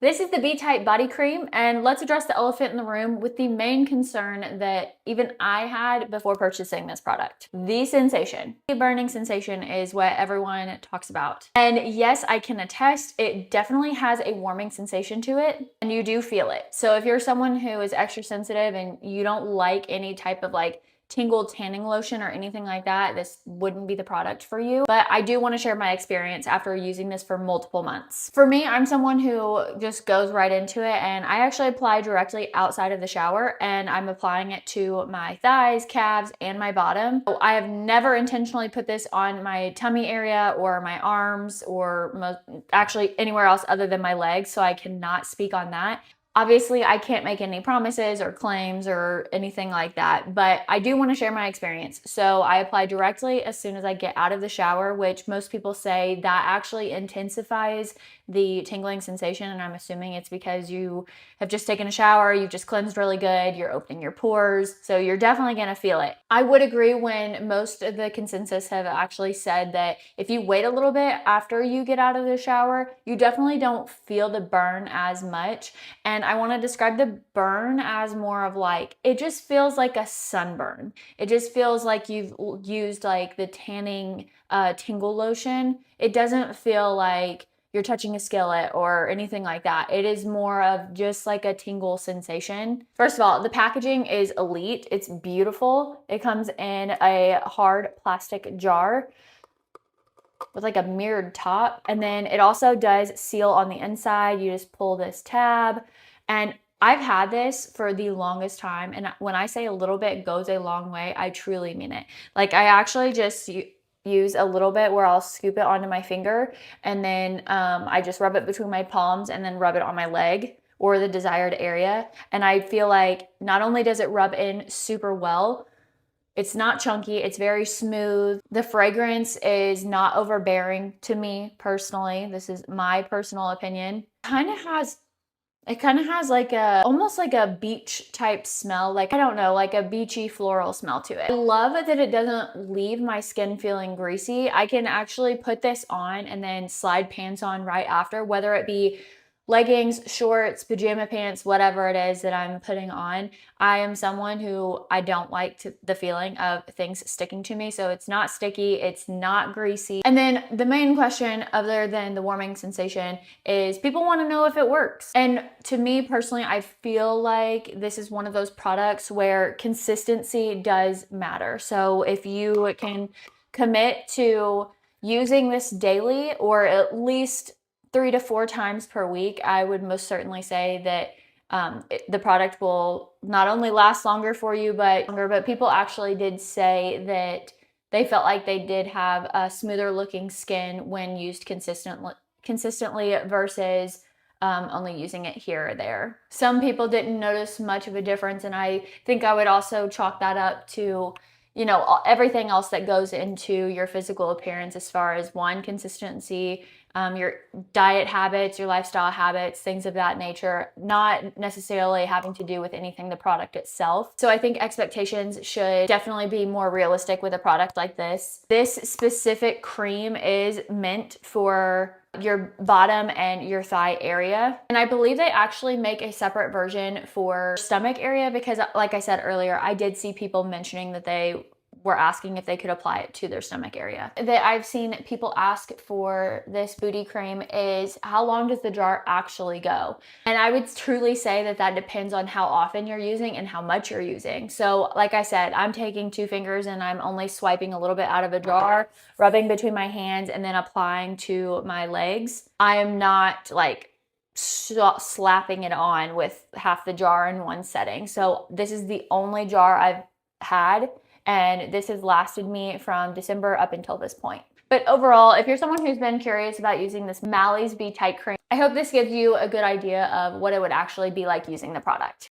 This is the B-Type body cream, and let's address the elephant in the room with the main concern that even I had before purchasing this product. The sensation. The burning sensation is what everyone talks about. And yes, I can attest, it definitely has a warming sensation to it, and you do feel it. So if you're someone who is extra sensitive and you don't like any type of like tingle tanning lotion or anything like that, this wouldn't be the product for you. But I do want to share my experience after using this for multiple months. For me, I'm someone who just goes right into it, and I actually apply directly outside of the shower, and I'm applying it to my thighs, calves, and my bottom. I have never intentionally put this on my tummy area or my arms or actually anywhere else other than my legs, so I cannot speak on that. Obviously, I can't make any promises or claims or anything like that, but I do want to share my experience. So I apply directly as soon as I get out of the shower, which most people say that actually intensifies the tingling sensation, and I'm assuming it's because you have just taken a shower, you've just cleansed really good, you're opening your pores, so you're definitely going to feel it. I would agree when most of the consensus have actually said that if you wait a little bit after you get out of the shower, you definitely don't feel the burn as much. And I want to describe the burn as more of like, it just feels like a sunburn. It just feels like you've used like the tanning tingle lotion. It doesn't feel like you're touching a skillet or anything like that. It is more of just like a tingle sensation. First of all, the packaging is elite. It's beautiful. It comes in a hard plastic jar with like a mirrored top. And then it also does seal on the inside. You just pull this tab. And I've had this for the longest time. And when I say a little bit goes a long way, I truly mean it. Like I actually just use a little bit where I'll scoop it onto my finger, and then I just rub it between my palms and then rub it on my leg or the desired area. And I feel like not only does it rub in super well, it's not chunky, it's very smooth. The fragrance is not overbearing to me personally. This is my personal opinion. It kind of has like almost like a beach type smell. Like, I don't know, like a beachy floral smell to it. I love that it doesn't leave my skin feeling greasy. I can actually put this on and then slide pants on right after, whether it be leggings, shorts, pajama pants, whatever it is that I'm putting on. I am someone who I don't like the feeling of things sticking to me. So it's not sticky, it's not greasy. And then the main question, other than the warming sensation, is people want to know if it works. And to me personally, I feel like this is one of those products where consistency does matter. So if you can commit to using this daily or at least 3 to 4 times per week, I would most certainly say that the product will not only last longer for you, but people actually did say that they felt like they did have a smoother looking skin when used consistently versus only using it here or there. Some people didn't notice much of a difference, and I think I would also chalk that up to, you know, everything else that goes into your physical appearance as far as one, consistency, your diet habits, your lifestyle habits, things of that nature, not necessarily having to do with anything the product itself. So I think expectations should definitely be more realistic with a product like this. This specific cream is meant for your bottom and your thigh area. And I believe they actually make a separate version for stomach area because, like I said earlier, I did see people mentioning that they were asking if they could apply it to their stomach area. That I've seen people ask for this booty cream is, how long does the jar actually go? And I would truly say that that depends on how often you're using and how much you're using. So like I said, I'm taking 2 fingers and I'm only swiping a little bit out of a jar, rubbing between my hands, and then applying to my legs. I am not like slapping it on with half the jar in one setting. So this is the only jar I've had, and this has lasted me from December up until this point. But overall, if you're someone who's been curious about using this MAELYS B-Type cream, I hope this gives you a good idea of what it would actually be like using the product.